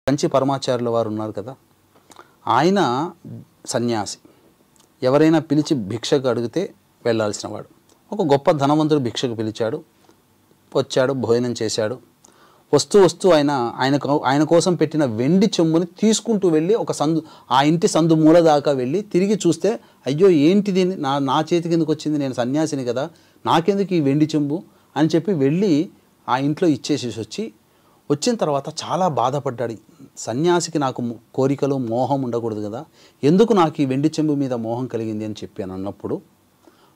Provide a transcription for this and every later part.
కంచి పరమాచార్యుల వారు ఉన్నారు కదా, ఆయన సన్యాసి. ఎవరైనా పిలిచి భిక్షకు అడిగితే వెళ్ళాల్సిన వాడు. ఒక గొప్ప ధనవంతుడు భిక్షకు పిలిచాడు, వచ్చాడు, భోజనం చేశాడు. వస్తూ ఆయన కోసం పెట్టిన వెండి చెంబుని తీసుకుంటూ వెళ్ళి ఒక సందు, ఆ ఇంటి సందు మూల దాకా వెళ్ళి తిరిగి చూస్తే, అయ్యో ఏంటిది, నా చేతికి ఎందుకు వచ్చింది, నేను సన్యాసిని కదా, నాకెందుకు ఈ వెండి చెంబు అని చెప్పి వెళ్ళి ఆ ఇంట్లో ఇచ్చేసి వచ్చిన తర్వాత చాలా బాధపడ్డాడు. సన్యాసికి నాకు కోరికలు మోహం ఉండకూడదు కదా, ఎందుకు నాకు ఈ వెండి చెంబు మీద మోహం కలిగింది అని చెప్పాను అన్నప్పుడు,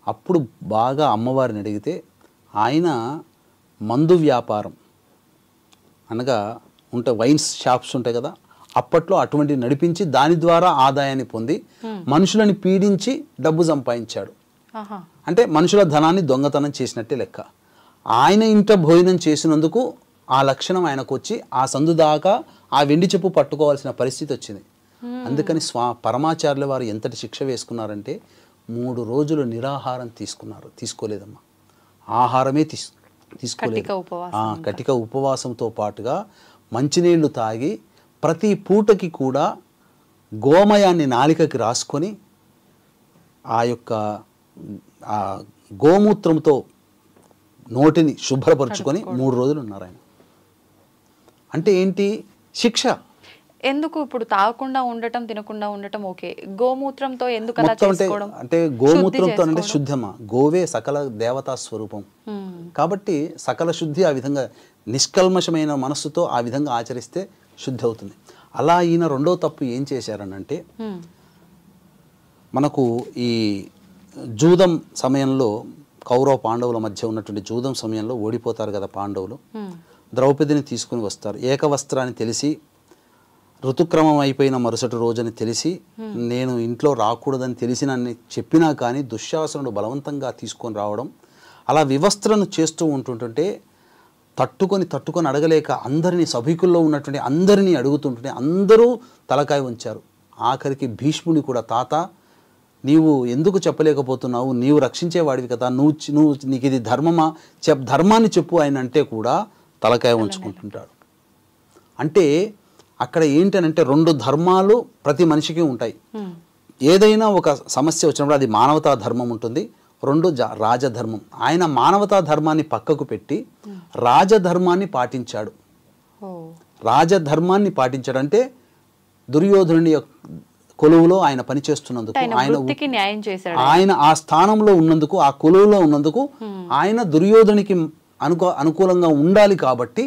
అప్పుడు బాగా అమ్మవారిని అడిగితే ఆయన మందు వ్యాపారం అనగా వైన్స్ షాప్స్ ఉంటాయి కదా, అప్పట్లో అటువంటి నడిపించి దాని ద్వారా ఆదాయాన్ని పొంది మనుషులని పీడించి డబ్బు సంపాదించాడు. అంటే మనుషుల ధనాన్ని దొంగతనం చేసినట్టే లెక్క. ఆయన ఇంట భోజనం చేసినందుకు ఆ లక్షణం ఆయనకు వచ్చి ఆ సందు దాకా ఆ వెండి చెప్పు పట్టుకోవాల్సిన పరిస్థితి వచ్చింది. అందుకని పరమాచార్యుల వారు ఎంతటి శిక్ష వేసుకున్నారంటే 3 రోజులు నిరాహారం తీసుకోలేదమ్మా, ఆహారమే తీసుకోలేదు. కటిక ఉపవాసంతో పాటుగా మంచినీళ్లు తాగి ప్రతి పూటకి కూడా గోమయాన్ని నాలికకి రాసుకొని ఆ యొక్క గోమూత్రంతో నోటిని శుభ్రపరుచుకొని 3 రోజులు ఉన్నారు ఆయన. అంటే ఏంటి శిక్ష? ఎందుకు ఇప్పుడు తాగకుండా ఉండటం, తినకుండా ఉండటం ఓకే, గోమూత్రంతో ఎందుకు అలా చేసుకోవడం? అంటే గోమూత్రంతో అంటే శుద్ధమా, గోవే సకల దేవతా స్వరూపం కాబట్టి సకల శుద్ధి ఆ విధంగా నిష్కల్మషమైన మనస్సుతో ఆ విధంగా ఆచరిస్తే శుద్ధి అవుతుంది. అలా ఈయన రెండో తప్పు ఏం చేశారనంటే, మనకు ఈ జూదం సమయంలో కౌరవ పాండవుల మధ్య ఉన్నటువంటి జూదం సమయంలో ఓడిపోతారు కదా పాండవులు, ద్రౌపదిని తీసుకుని వస్తారు. ఏకవస్త్రాన్ని తెలిసి ఋతుక్రమం అయిపోయిన మరుసటి రోజుని తెలిసి నేను ఇంట్లో రాకూడదని తెలిసినని చెప్పినా కానీ దుశ్శాసనుడు బలవంతంగా తీసుకొని రావడం, అలా వివస్త్రను చేస్తూ ఉంటుంటే తట్టుకొని అడగలేక అందరినీ సభికుల్లో ఉన్నటువంటి అందరినీ అడుగుతుంటుంటే అందరూ తలకాయ ఉంచారు. ఆఖరికి భీష్ముని కూడా, తాత నీవు ఎందుకు చెప్పలేకపోతున్నావు, నీవు రక్షించేవాడివి కదా, నీకు ఇది ధర్మమా, ధర్మాన్ని చెప్పు ఆయన అంటే కూడా తలకాయ ఉంచుకుంటుంటాడు. అంటే అక్కడ ఏంటనంటే 2 ధర్మాలు ప్రతి మనిషికి ఉంటాయి. ఏదైనా ఒక సమస్య వచ్చినప్పుడు అది మానవతా ధర్మం ఉంటుంది, 2 రాజధర్మం. ఆయన మానవతా ధర్మాన్ని పక్కకు పెట్టి రాజధర్మాన్ని పాటించాడు. రాజధర్మాన్ని పాటించాడంటే దుర్యోధనుని కొలువులో ఆయన పనిచేస్తున్నందుకు, ఆయన ఆ స్థానంలో ఉన్నందుకు, ఆ కొలువులో ఉన్నందుకు ఆయన దుర్యోధనికి అనుకూలంగా ఉండాలి కాబట్టి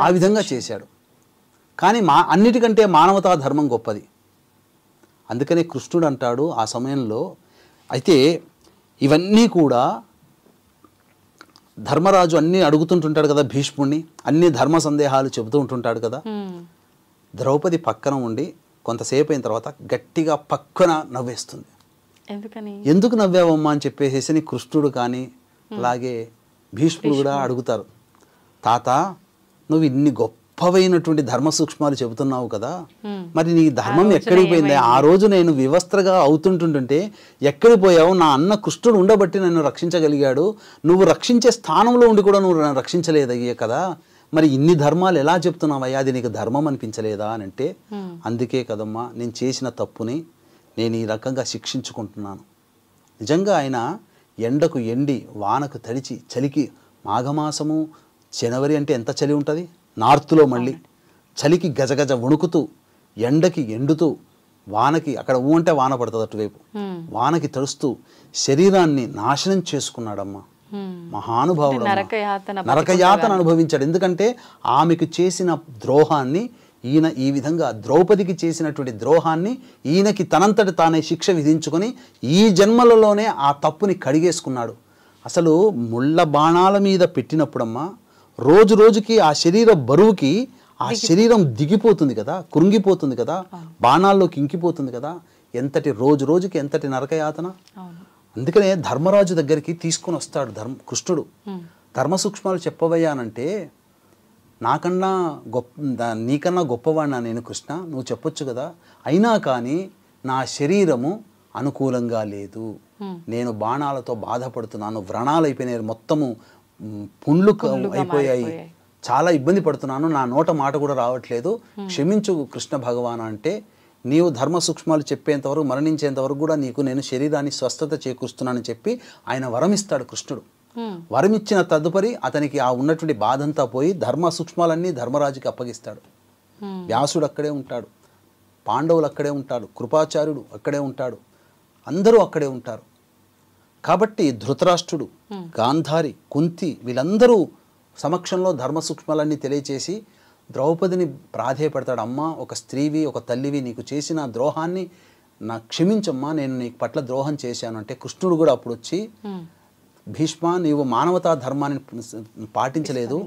ఆ విధంగా చేశాడు. కానీ అన్నిటికంటే మానవతా ధర్మం గొప్పది. అందుకనే కృష్ణుడు అంటాడు ఆ సమయంలో, అయితే ఇవన్నీ కూడా ధర్మరాజు అన్నీ అడుగుతుంటుంటాడు కదా భీష్ముడిని, అన్ని ధర్మ సందేహాలు చెబుతూ ఉంటుంటాడు కదా. ద్రౌపది పక్కన ఉండి కొంతసేపు అయిన తర్వాత గట్టిగా పక్కన నవ్వేస్తుంది. ఎందుకు నవ్వావమ్మా అని చెప్పేసి కృష్ణుడు కానీ అలాగే భీష్ముడు కూడా అడుగుతారు, తాత నువ్వు ఇన్ని గొప్పవైనటువంటి ధర్మ సూక్ష్మాలు చెబుతున్నావు కదా, మరి నీ ధర్మం ఎక్కడికి పోయింది? ఆ రోజు నేను వివస్త్రగా అవుతుంటుంటే ఎక్కడికి పోయావు? నా అన్న కృష్ణుడు ఉండబట్టి నన్ను రక్షించగలిగాడు, నువ్వు రక్షించే స్థానంలో ఉండి కూడా నువ్వు నన్ను రక్షించలేదయ్యే కదా, మరి ఇన్ని ధర్మాలు ఎలా చెప్తున్నావయ్యా, అది నీకు ధర్మం అనిపించలేదా అని అంటే, అందుకే కదమ్మా నేను చేసిన తప్పుని నేను ఈ రకంగా శిక్షించుకుంటున్నాను. నిజంగా ఆయన ఎండకు ఎండి వానకు తడిచి చలికి, మాఘమాసము జనవరి అంటే ఎంత చలి ఉంటుంది నార్త్లో, మళ్ళీ చలికి గజగజ వణుకుతూ ఎండకి ఎండుతూ వానకి అక్కడ అంటే వాన పడుతుంది అటువైపు, వానకి తడుస్తూ శరీరాన్ని నాశనం చేసుకున్నాడమ్మా. మహానుభావుడు, నరకయాతన అనుభవించాడు. ఎందుకంటే ఆమెకు చేసిన ద్రోహాన్ని ఈయన ఈ విధంగా ద్రౌపదికి చేసినటువంటి ద్రోహాన్ని ఈయనకి తనంతటి తానే శిక్ష విధించుకొని ఈ జన్మలలోనే ఆ తప్పుని కడిగేసుకున్నాడు. అసలు ముళ్ళ బాణాల మీద పెట్టినప్పుడమ్మా రోజు రోజుకి ఆ శరీర బరువుకి ఆ శరీరం దిగిపోతుంది కదా, కృంగిపోతుంది కదా, బాణాల్లోకి ఇంకిపోతుంది కదా, ఎంతటి రోజు రోజుకి ఎంతటి నరకయాతన. అందుకనే ధర్మరాజు దగ్గరికి తీసుకొని వస్తాడు కృష్ణుడు. ధర్మ సూక్ష్మాలు చెప్పవయ్యానంటే, నీకన్నా గొప్పవాడినా నేను కృష్ణ, నువ్వు చెప్పొచ్చు కదా, అయినా కానీ నా శరీరము అనుకూలంగా లేదు, నేను బాణాలతో బాధపడుతున్నాను, వ్రణాలు అయిపోయినాయి, మొత్తము పుండ్లు అయిపోయాయి, చాలా ఇబ్బంది పడుతున్నాను, నా నోట మాట కూడా రావట్లేదు, క్షమించు కృష్ణ భగవాన్ అంటే, నీవు ధర్మ సూక్ష్మాలు చెప్పేంతవరకు, మరణించేంతవరకు కూడా నీకు నేను శరీరాన్ని స్వస్థత చేకూరుస్తున్నానని చెప్పి ఆయన వరమిస్తాడు కృష్ణుడు. వరమిచ్చిన తదుపరి అతనికి ఆ ఉన్నటువంటి బాధంతా పోయి ధర్మ సూక్ష్మాలన్నీ ధర్మరాజుకి అప్పగిస్తాడు. వ్యాసుడు అక్కడే ఉంటాడు, పాండవులు అక్కడే ఉంటాడు, కృపాచార్యుడు అక్కడే ఉంటాడు, అందరూ అక్కడే ఉంటారు. కాబట్టి ధృతరాష్ట్రుడు, గాంధారి, కుంతి వీళ్ళందరూ సమక్షంలో ధర్మ సూక్ష్మాలన్నీ తెలియచేసి ద్రౌపదిని ప్రాధేయపడతాడు. అమ్మ, ఒక స్త్రీవి, ఒక తల్లివి, నీకు చేసిన ద్రోహాన్ని నాకు క్షమించమ్మా, నేను నీకు పట్ల ద్రోహం చేశాను అంటే కృష్ణుడు కూడా అప్పుడు వచ్చి, భీష్మ, నీవు మానవతా ధర్మాన్ని పాటించలేదు,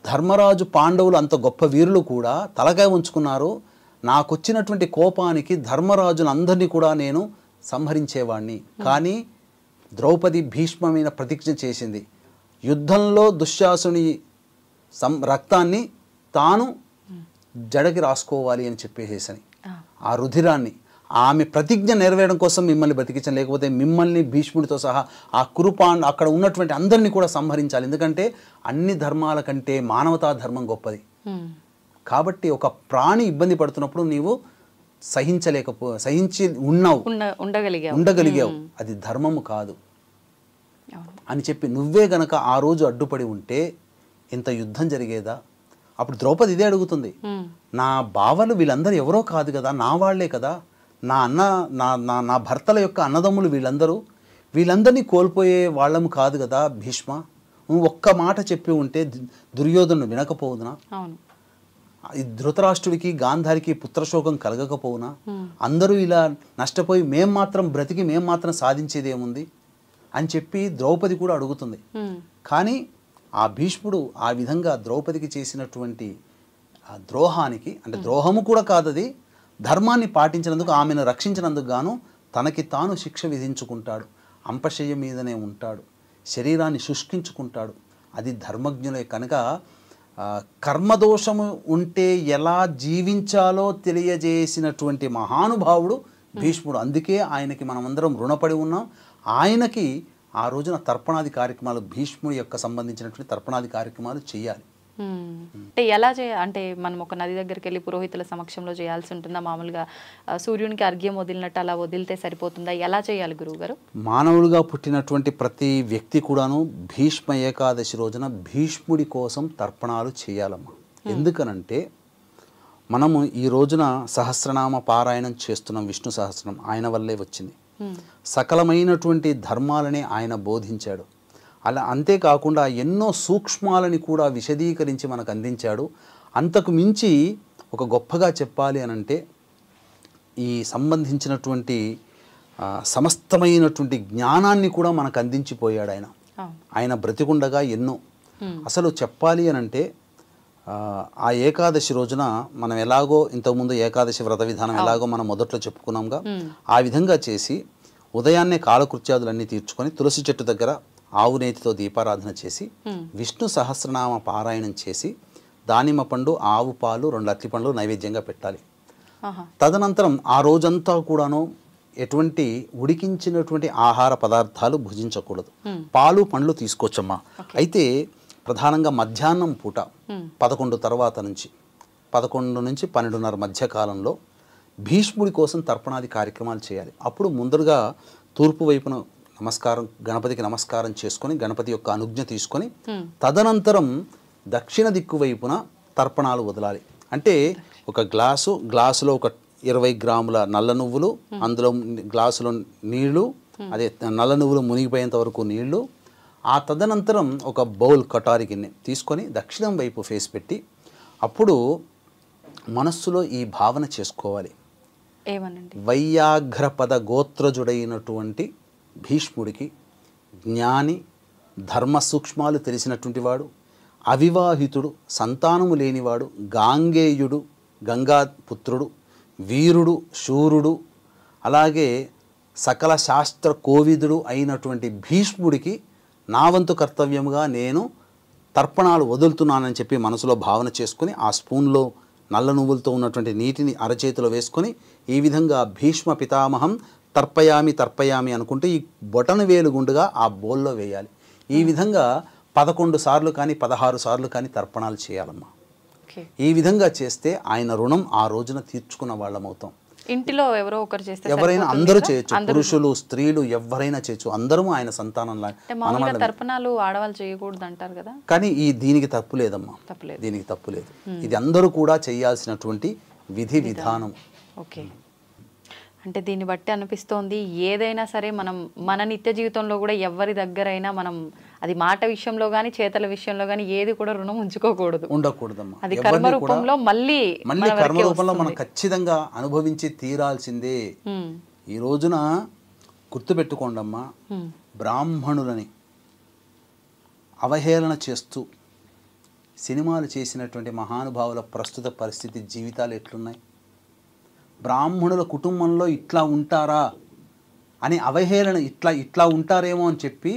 ధర్మరాజు పాండవులు అంత గొప్ప వీరులు కూడా తలకాయ ఉంచుకున్నారు, నాకొచ్చినటువంటి కోపానికి ధర్మరాజును అందరినీ కూడా నేను సంహరించేవాడిని. కానీ ద్రౌపది భీష్మ మీద ప్రతిజ్ఞ చేసింది, యుద్ధంలో దుశ్శాసుని రక్తాన్ని తాను జడకి రాసుకోవాలి అని చెప్పేసేసని, ఆ రుధిరాన్ని ఆమె ప్రతిజ్ఞ నెరవేరడం కోసం మిమ్మల్ని బతికించాను, లేకపోతే మిమ్మల్ని భీష్ముడితో సహా ఆ అక్కడ ఉన్నటువంటి అందరినీ కూడా సంహరించాలి, ఎందుకంటే అన్ని ధర్మాల కంటే మానవతా ధర్మం గొప్పది. కాబట్టి ఒక ప్రాణి ఇబ్బంది పడుతున్నప్పుడు నీవు సహించి ఉండగలిగావు, అది ధర్మము కాదు అని చెప్పి, నువ్వే గనక ఆ రోజు అడ్డుపడి ఉంటే ఇంత యుద్ధం జరిగేదా? అప్పుడు ద్రౌపది ఇదే అడుగుతుంది, నా బావలు వీళ్ళందరూ ఎవరో కాదు కదా, నా వాళ్లే కదా, నా భర్తల యొక్క అన్నదమ్ములు వీళ్ళందరినీ కోల్పోయే వాళ్ళము కాదు కదా భీష్మ, నువ్వు ఒక్క మాట చెప్పి ఉంటే దుర్యోధను వినకపోవునా, ధృతరాష్ట్రుడికి గాంధారికి పుత్రశోకం కలగకపోవునా, అందరూ ఇలా నష్టపోయి మేం మాత్రం సాధించేది ఏముంది అని చెప్పి ద్రౌపది కూడా అడుగుతుంది. కానీ ఆ భీష్ముడు ఆ విధంగా ద్రౌపదికి చేసినటువంటి ఆ ద్రోహానికి, అంటే ద్రోహము కూడా కాదది, ధర్మాన్ని పాటించినందుకు, ఆమెను రక్షించినందుకు గాను తనకి తాను శిక్ష విధించుకుంటాడు, అంపశయ్య మీదనే ఉంటాడు, శరీరాన్ని శుష్కించుకుంటాడు. అది ధర్మజ్ఞులే కనుక కర్మదోషము ఉంటే ఎలా జీవించాలో తెలియజేసినటువంటి మహానుభావుడు భీష్ముడు. అందుకే ఆయనకి మనమందరం రుణపడి ఉన్నాం. ఆయనకి ఆ రోజున తర్పణాది కార్యక్రమాలు, భీష్ముడి యొక్క సంబంధించినటువంటి తర్పణాది కార్యక్రమాలు చేయాలి. అంటే ఎలా అంటే మనం ఒక నది దగ్గరికి వెళ్ళి పురోహితుల సమక్షంలో చేయాల్సి ఉంటుందా? మామూలుగా సూర్యునికి అర్ఘ్యం వదిలినట్టు అలా వదిలితే సరిపోతుందా? ఎలా చేయాలి గురువు గారు? మానవులుగా పుట్టినటువంటి ప్రతి వ్యక్తి కూడాను భీష్మ ఏకాదశి రోజున భీష్ముడి కోసం తర్పణాలు చేయాలమ్మా. ఎందుకనంటే మనము ఈ రోజున సహస్రనామ పారాయణం చేస్తున్నాం, విష్ణు సహస్రనామం ఆయన వల్లే వచ్చింది. సకలమైనటువంటి ధర్మాలని ఆయన బోధించాడు. అలా అంతేకాకుండా ఎన్నో సూక్ష్మాలని కూడా విశదీకరించి మనకు అందించాడు. అంతకు మించి ఒక గొప్పగా చెప్పాలి అనంటే ఈ సంబంధించినటువంటి సమస్తమైనటువంటి జ్ఞానాన్ని కూడా మనకు అందించిపోయాడు ఆయన బ్రతికుండగా ఎన్నో. అసలు చెప్పాలి అనంటే ఆ ఏకాదశి రోజున మనం ఎలాగో ఇంతకుముందు ఏకాదశి వ్రత విధానం ఎలాగో మనం మొదట్లో చెప్పుకున్నాంగా, ఆ విధంగా చేసి ఉదయాన్నే కాలకృత్యాదులన్నీ తీర్చుకొని తులసి చెట్టు దగ్గర ఆవు నేతితో దీపారాధన చేసి విష్ణు సహస్రనామ పారాయణం చేసి దానిమ్మ పండు, ఆవు పాలు, 2 అరటి పండ్లు నైవేద్యంగా పెట్టాలి. తదనంతరం ఆ రోజంతా కూడాను ఎటువంటి ఉడికించినటువంటి ఆహార పదార్థాలు భుజించకూడదు. పాలు పండ్లు తీసుకోవచ్చమ్మా. అయితే ప్రధానంగా మధ్యాహ్నం పూట 11 తర్వాత నుంచి 11 నుంచి 12:30 మధ్య కాలంలో భీష్ముడి కోసం తర్పణాది కార్యక్రమాలు చేయాలి. అప్పుడు ముందరగా తూర్పు వైపున గణపతికి నమస్కారం చేసుకొని గణపతి యొక్క అనుజ్ఞ తీసుకొని తదనంతరం దక్షిణ దిక్కు వైపున తర్పణాలు వదలాలి. అంటే ఒక గ్లాసులో ఒక 20 గ్రాముల నల్ల నువ్వులు, అందులో గ్లాసులో నీళ్లు, అదే నల్ల నువ్వులు మునిగిపోయేంత వరకు నీళ్లు, ఆ తదనంతరం ఒక బౌల్ కటారి గిన్నె తీసుకొని దక్షిణం వైపు ఫేస్ పెట్టి అప్పుడు మనస్సులో ఈ భావన చేసుకోవాలి. వైయాఘ్రపద గోత్రజుడైనటువంటి భీష్ముడికి జ్ఞాని, ధర్మ సూక్ష్మాలు తెలిసినటువంటి వాడు, అవివాహితుడు, సంతానము లేనివాడు, గాంగేయుడు, గంగాపుత్రుడు, వీరుడు, శూరుడు, అలాగే సకల శాస్త్ర కోవిదుడు అయినటువంటి భీష్ముడికి నా వంతు కర్తవ్యముగా నేను తర్పణాలు వదులుతున్నానని చెప్పి మనసులో భావన చేసుకుని ఆ స్పూన్లో నల్ల నువ్వులతో ఉన్నటువంటి నీటిని అరచేతిలో వేసుకొని ఈ విధంగా భీష్మ పితామహం తర్పయామి అనుకుంటూ ఈ బొటన వేలు గుండుగా ఆ బౌల్లో వేయాలి. ఈ విధంగా 11 సార్లు కానీ 16 సార్లు కానీ తర్పణాలు చేయాలమ్మా. ఓకే. ఈ విధంగా చేస్తే ఆయన రుణం ఆ రోజున తీర్చుకున్న వాళ్ళం అవుతాం. ఇంటిలో ఎవరో ఒకరు చేస్తే ఎవరైనా అందరూ చేయొచ్చు, పురుషులు స్త్రీలు ఎవరైనా చేయొచ్చు, అందరము ఆయన సంతానం మామూలుగా తర్పణాలు ఆడవాళ్ళు చేయకూడదు అంటారు కదా. కానీ దీనికి తప్పు లేదమ్మా, తప్పులేదు. దీనికి తప్పు లేదు. ఇది అందరూ కూడా చేయాల్సినటువంటి విధి విధానం. ఓకే. అంటే దీన్ని బట్టి అనిపిస్తోంది ఏదైనా సరే మనం మన నిత్య జీవితంలో కూడా ఎవరి దగ్గరైనా మనం అది మాట విషయంలో కానీ చేతల విషయంలో కానీ ఏది కూడా రుణం ఉంచుకోకూడదు, ఉండకూడదమ్మా. అది కర్మ రూపంలో మళ్ళీ కర్మ రూపంలో మనం ఖచ్చితంగా అనుభవించి తీరాల్సిందే. ఈ రోజున గుర్తుపెట్టుకోండమ్మా, బ్రాహ్మణులని అవహేళన చేస్తూ సినిమాలు చేసినటువంటి మహానుభావుల ప్రస్తుత పరిస్థితి జీవితాలు ఎట్లున్నాయి? బ్రాహ్మణుల కుటుంబంలో ఇట్లా ఉంటారా అని అవహేళన, ఇట్లా ఉంటారేమో అని చెప్పి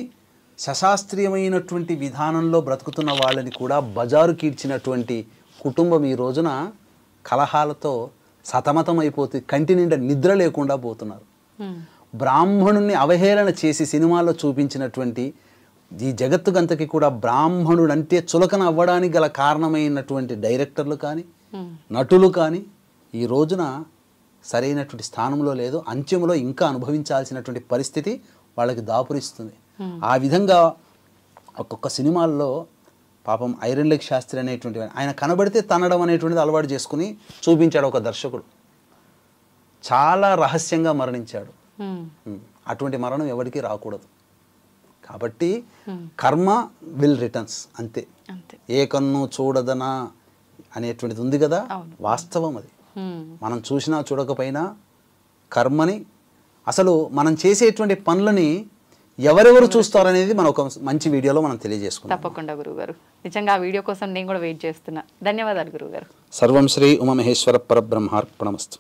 సశాస్త్రీయమైనటువంటి విధానంలో బ్రతుకుతున్న వాళ్ళని కూడా బజారు కీడ్చినటువంటి కుటుంబం ఈ రోజున కలహాలతో సతమతమైపోతే కంటి నిండా నిద్ర లేకుండా పోతున్నారు. బ్రాహ్మణుణ్ణి అవహేళన చేసి సినిమాల్లో చూపించినటువంటి ఈ జగత్తుకంతకి కూడా బ్రాహ్మణుడంటే చులకన అవ్వడానికి గల కారణమైనటువంటి డైరెక్టర్లు కానీ నటులు కానీ ఈ రోజున సరైనటువంటి స్థానంలో లేదు. అంత్యంలో ఇంకా అనుభవించాల్సినటువంటి పరిస్థితి వాళ్ళకి దాపురిస్తుంది. ఆ విధంగా ఒక్కొక్క సినిమాల్లో పాపం ఐరన్ లెగ్ శాస్త్రి అనేటువంటి ఆయన కనబడితే తనడం అనేటువంటిది అలవాటు చేసుకుని చూపించాడు ఒక దర్శకుడు. చాలా రహస్యంగా మరణించాడు. అటువంటి మరణం ఎవరికి రాకూడదు. కాబట్టి కర్మ విల్ రిటర్న్స్, అంతే. ఏ కన్ను చూడదనా అనేటువంటిది ఉంది కదా, వాస్తవం అది. మనం చూసినా చూడకపోయినా కర్మని, అసలు మనం చేసేటువంటి పనులని ఎవరెవరు చూస్తారనేది మనం ఒక మంచి వీడియోలో మనం తెలియజేసుకుంటాం. తప్పకుండా గురువుగారు, నిజంగా ఆ వీడియో కోసం నేను కూడా వెయిట్ చేస్తున్నా. ధన్యవాదాలు గురువుగారు. సర్వం శ్రీ ఉమామహేశ్వర పరబ్రహ్మార్పణమస్తు.